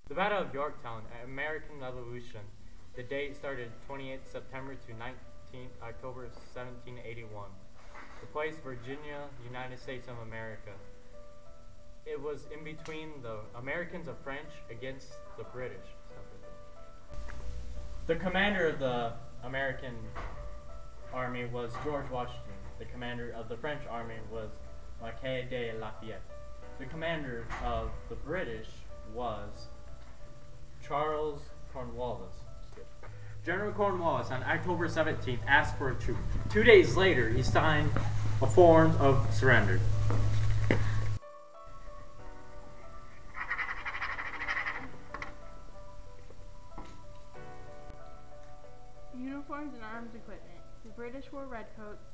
The Battle of Yorktown, American Revolution. The date started 28th September to 19th October 1781. The place, Virginia, United States of America. It was in between the Americans and French against the British. The commander of the American army was George Washington. The commander of the French army was Marquis de Lafayette. The commander of the British was Charles Cornwallis. General Cornwallis on October 17th asked for a truce. 2 days later, he signed a form of surrender. Uniforms and arms equipment. The British wore redcoats,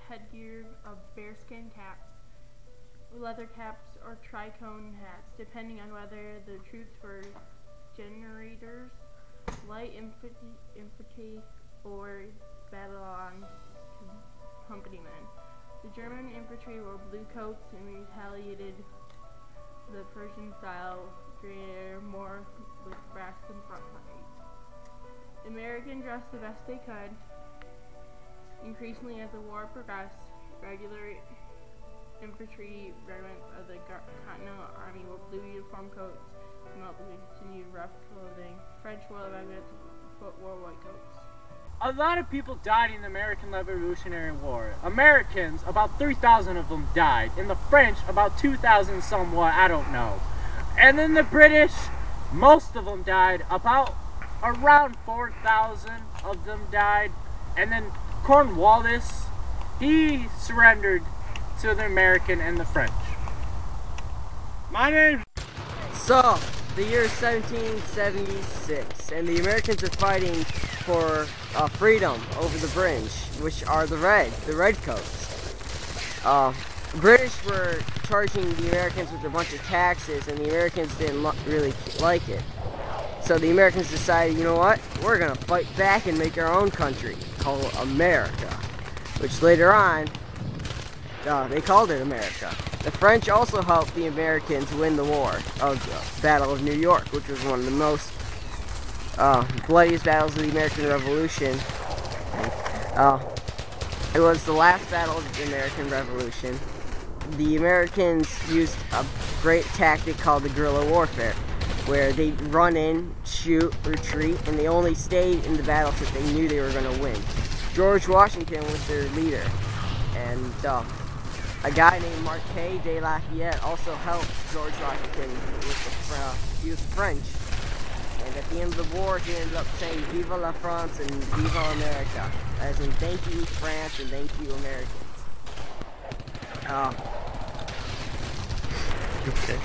headgear of bearskin caps, leather caps, or tricone hats, depending on whether the troops were generators, light infantry, or battalion companymen. The German infantry wore blue coats and retaliated the Persian-style grey more with brass and front plates. The Americans dressed the best they could. Increasingly, as the war progressed, regular infantry regiments of the Continental Army wore blue uniform coats and continued rough clothing. French wore regiments wore white coats. A lot of people died in the American Revolutionary War. Americans, about 3,000 of them died. In the French, about 2,000 somewhat, I don't know. And then the British, most of them died. Around 4,000 of them died. And then Cornwallis, he surrendered to the American and the French. My name. So, the year is 1776, and the Americans are fighting for freedom over the British, which are the redcoats. British were charging the Americans with a bunch of taxes, and the Americans didn't really like it. So the Americans decided, you know what, we're going to fight back and make our own country, called America, which later on, they called it America. The French also helped the Americans win the war of the Battle of New York, which was one of the most bloodiest battles of the American Revolution. It was the last battle of the American Revolution. The Americans used a great tactic called the guerrilla warfare, where they run in, shoot, retreat, and they only stayed in the battles that they knew they were going to win. George Washington was their leader, and a guy named Marquis de Lafayette also helped George Washington with he was French. And at the end of the war, he ended up saying "Vive la France" and "Vive America," as in thank you France and thank you Americans. Okay.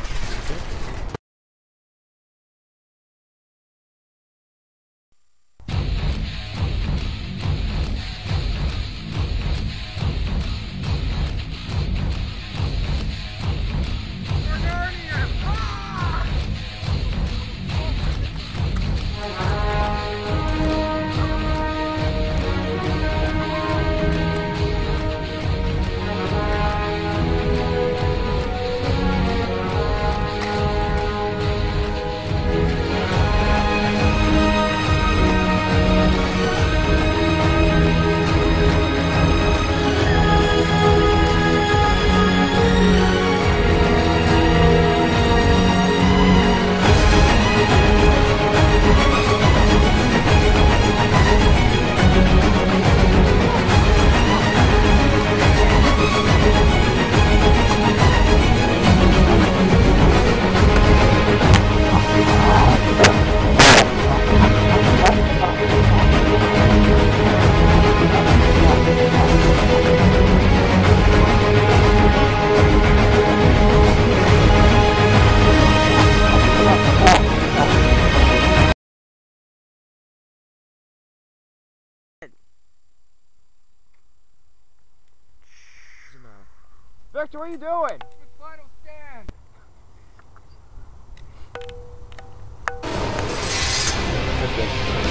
Victor, what are you doing? Final stand. Okay.